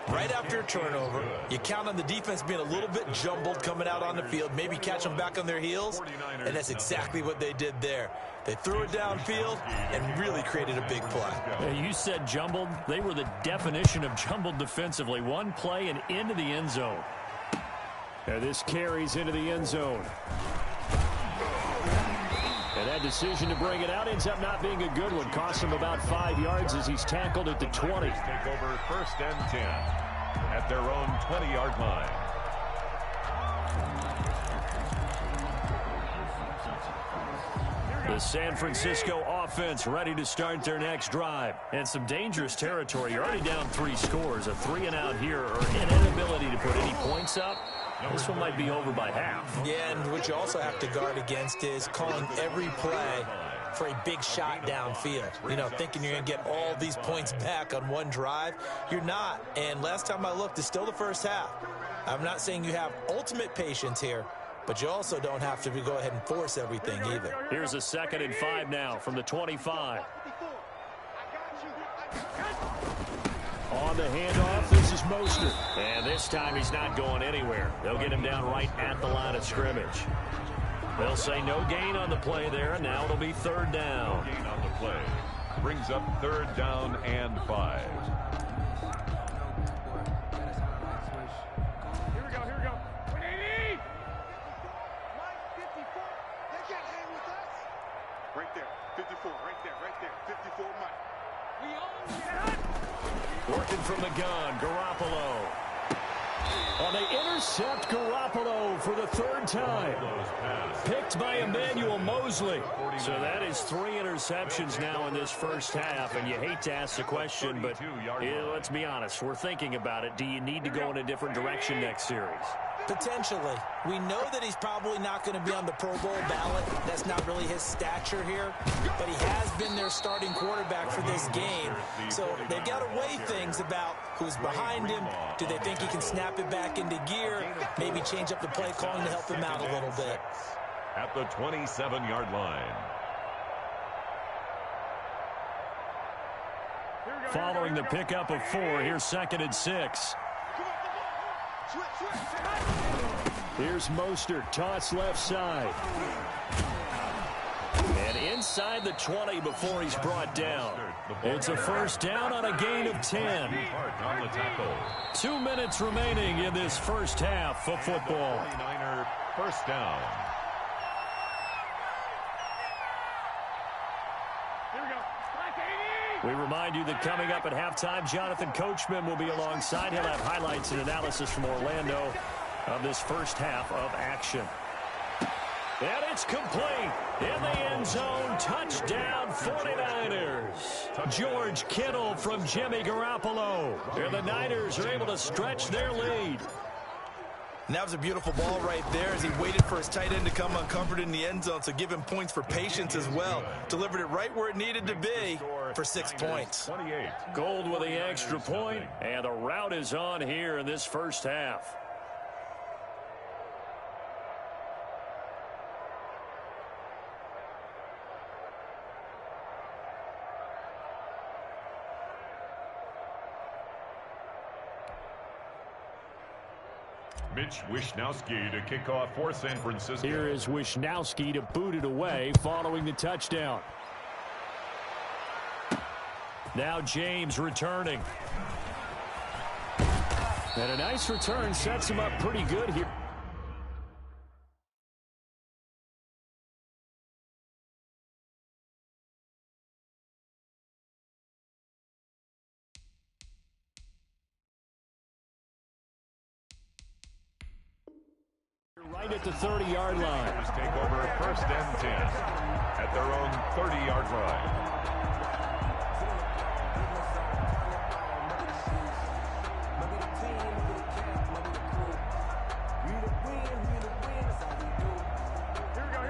Right after a turnover, you count on the defense being a little bit jumbled coming out on the field, maybe catch them back on their heels, and that's exactly what they did there. They threw it downfield and really created a big play. You said jumbled. They were the definition of jumbled defensively. One play and into the end zone. And this carries into the end zone. And that decision to bring it out ends up not being a good one. Costs him about 5 yards as he's tackled at the 20. Take over 1st and 10 at their own 20-yard line. The San Francisco offense ready to start their next drive. And some dangerous territory. You're already down 3 scores. A 3-and-out here or an inability to put any points up. This one might be over by half. Yeah, and what you also have to guard against is calling every play for a big shot downfield. You know, thinking you're going to get all these points back on one drive. You're not. And last time I looked, it's still the first half. I'm not saying you have ultimate patience here, but you also don't have to go ahead and force everything either. Here's a 2nd and 5 now from the 25. On the handoff, this is Mostert. And this time he's not going anywhere. They'll get him down right at the line of scrimmage. They'll say no gain on the play there, and now it'll be 3rd down. No gain on the play. Brings up 3rd down and 5. Here we go. 180! Mike, 54. They can't hang with us. Right there. 54. Right there. 54, Mike. We own that. Working from the gun, Garoppolo. Oh, they intercept Garoppolo for the 3rd time. Picked by Emmanuel Mosley. So that is 3 interceptions now in this first half. And you hate to ask the question, but let's be honest. We're thinking about it. Do you need to go in a different direction next series? Potentially. We know that he's probably not going to be on the Pro Bowl ballot. That's not really his stature here. But he has been their starting quarterback for this game. So they've got to weigh things about who's behind him. Do they think he can snap it back into gear? Maybe change up the play calling to help him out a little bit. At the 27-yard line. Following the pickup of 4, here's 2nd and 6. Here's Mostert, toss left side. And inside the 20 before he's brought down. It's a 1st down on a gain of 10. 2 minutes remaining in this first half of football. 49er 1st down. We remind you that coming up at halftime, Jonathan Coachman will be alongside. He'll have highlights and analysis from Orlando of this first half of action. And it's complete. In the end zone, touchdown 49ers. George Kittle from Jimmy Garoppolo. And the Niners are able to stretch their lead. And that was a beautiful ball right there as he waited for his tight end to come uncovered in the end zone, so give him points for patience as well. Delivered it right where it needed to be for 6 points. Gold with the extra point, and the route is on here in this first half. Mitch Wishnowsky to kick off for San Francisco. Here is Wishnowsky to boot it away following the touchdown. Now James returning. And a nice return sets him up pretty good here. Right at the 30-yard line. Take over 1st and 10 at their own 30-yard line.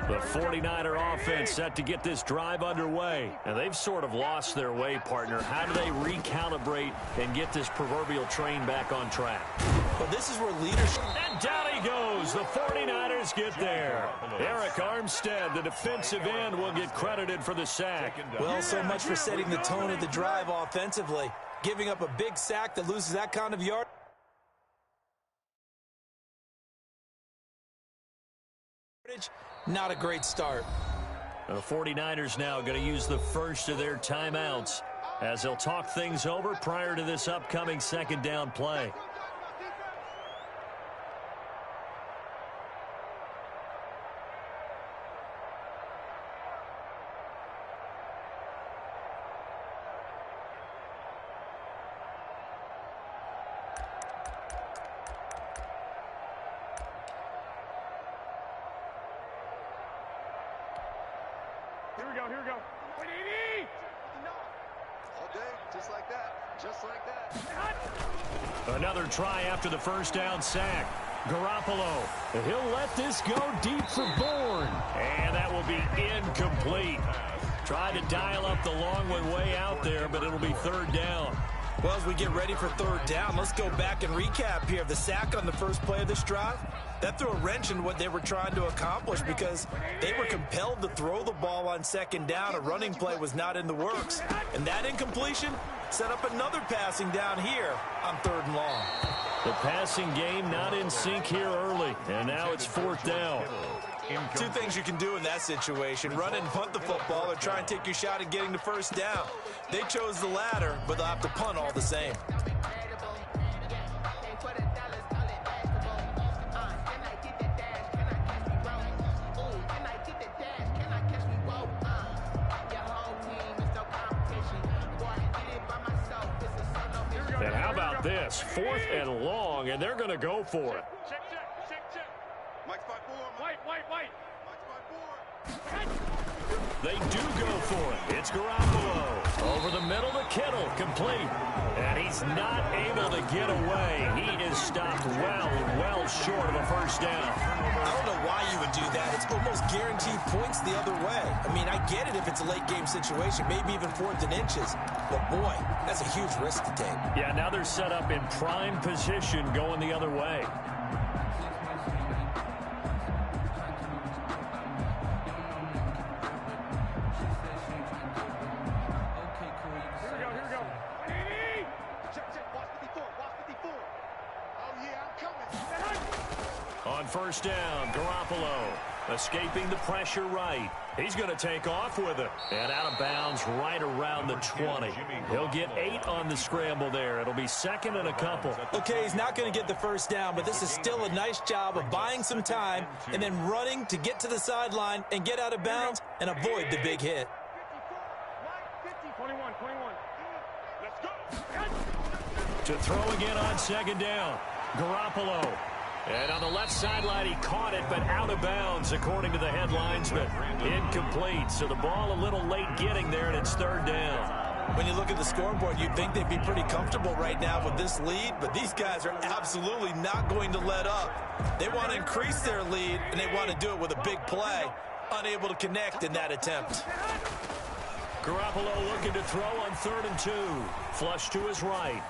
The 49er offense set to get this drive underway. And they've sort of lost their way, partner. How do they recalibrate and get this proverbial train back on track? Well, this is where leadership... And down he goes. The 49ers get there. Eric Armstead, the defensive end, will get credited for the sack. Well, so much for setting the tone of the drive offensively. Giving up a big sack that loses that kind of yard. Not a great start. The 49ers now going to use the first of their timeouts as they'll talk things over prior to this upcoming second down play. Here we go. All day, just like that. Another try after the first down sack. Garoppolo, he'll let this go deep for Bourne. And that will be incomplete. Tried to dial up the long one way out there, but it'll be third down. Well, as we get ready for third down, let's go back and recap here. The sack on the first play of this drive, that threw a wrench in what they were trying to accomplish because they were compelled to throw the ball on second down. A running play was not in the works. And that incompletion set up another passing down here on third and long. The passing game not in sync here early, and now it's fourth down. Two things you can do in that situation: run and punt the football, or try and take your shot at getting the first down. They chose the latter, but they'll have to punt all the same. And how about this? Fourth and long, and they're going to go for it. Check. Mike's by four. Mike. Mike's by four. They do go for it. It's Garoppolo. Over the middle to Kittle. Complete. And he's not able to get away. He is stopped well short of a first down. I don't know why you would do that. It's almost guaranteed points the other way. I mean, I get it if it's a late game situation, maybe even fourth and inches. But, boy, that's a huge risk to take. Yeah, now they're set up in prime position going the other way. On first down, Garoppolo escaping the pressure right. He's going to take off with it. And out of bounds right around the 20. He'll get 8 on the scramble there. It'll be second and a couple. Okay, he's not going to get the first down, but this is still a nice job of buying some time and then running to get to the sideline and get out of bounds and avoid the big hit. 21. Let's go. To throw again on second down, Garoppolo. And on the left sideline, he caught it, but out of bounds, according to the headlines, but incomplete. So the ball a little late getting there, and it's third down. When you look at the scoreboard, you'd think they'd be pretty comfortable right now with this lead, but these guys are absolutely not going to let up. They want to increase their lead, and they want to do it with a big play. Unable to connect in that attempt. Garoppolo looking to throw on 3rd and 2. Flush to his right.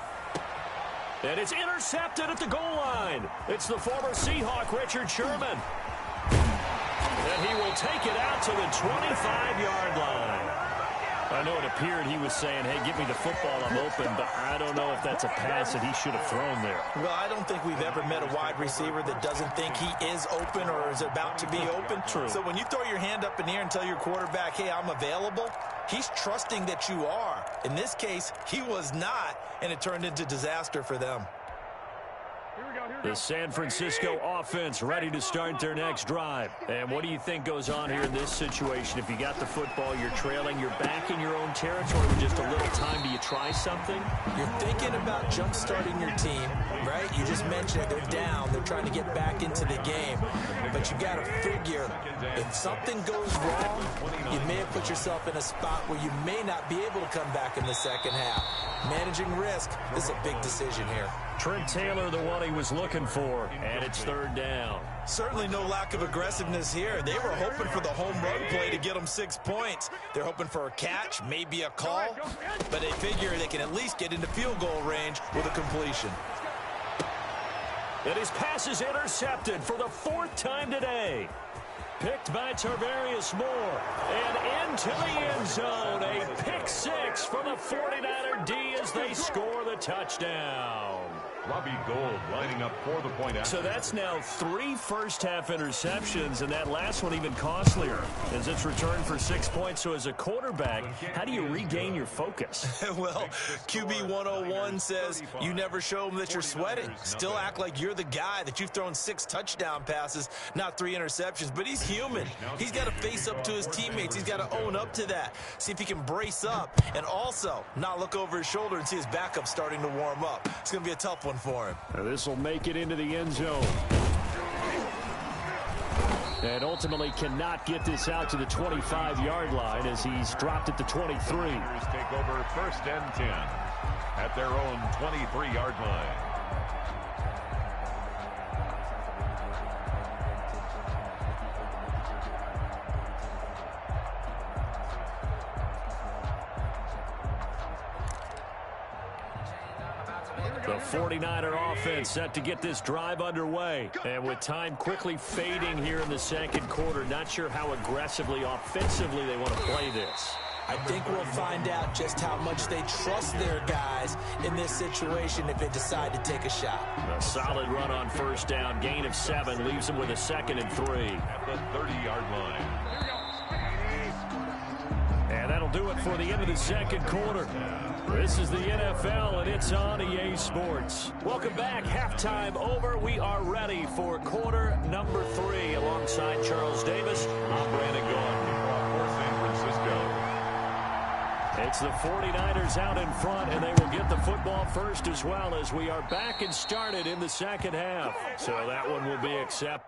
And it's intercepted at the goal line. It's the former Seahawk, Richard Sherman. And he will take it out to the 25-yard line. I know it appeared he was saying, hey, give me the football, I'm open, but I don't know if that's a pass that he should have thrown there. Well, I don't think we've ever met a wide receiver that doesn't think he is open or is about to be open. True. So when you throw your hand up in the air and tell your quarterback, hey, I'm available, he's trusting that you are. In this case, he was not, and it turned into disaster for them. The San Francisco offense ready to start their next drive. And what do you think goes on here in this situation? If you got the football, you're trailing, you're back in your own territory with just a little time. Do you try something? You're thinking about jump-starting your team, right? You just mentioned it. They're down. They're trying to get back into the game. But you got to figure, if something goes wrong, you may have put yourself in a spot where you may not be able to come back in the second half. Managing risk, this is a big decision here. Trent Taylor, the one he was looking for, and it's third down. Certainly no lack of aggressiveness here. They were hoping for the home run play to get them 6 points. They're hoping for a catch, maybe a call, but they figure they can at least get into field goal range with a completion. And his pass is intercepted for the 4th time today. Picked by Tarvarius Moore. And into the end zone. A pick 6 for the 49er D as they score the touchdown. Robbie Gould lining up for the point after. So that's now 3 first-half interceptions, and that last one even costlier as it's returned for 6 points. So as a quarterback, how do you regain your focus? Well, QB 101 says you never show them that you're sweating. Still act like you're the guy, that you've thrown 6 touchdown passes, not 3 interceptions. But he's human. He's got to face up to his teammates. He's got to own up to that. See if he can brace up and also not look over his shoulder and see his backup starting to warm up. It's going to be a tough one for him. This will make it into the end zone. And ultimately cannot get this out to the 25-yard line as he's dropped at the 23. Take over 1st and 10 at their own 23-yard line. The 49er offense set to get this drive underway. And with time quickly fading here in the second quarter, not sure how aggressively, offensively they want to play this. I think we'll find out just how much they trust their guys in this situation if they decide to take a shot. A solid run on 1st down. Gain of 7 leaves them with a 2nd and 3. At the 30-yard line. And that'll do it for the end of the second quarter. This is the NFL, and it's on EA Sports. Welcome back. Halftime over. We are ready for quarter number 3. Alongside Charles Davis, I'm Brandon Gaughan For San Francisco. It's the 49ers out in front, and they will get the football first as well as we are back and started in the second half. So that one will be accepted.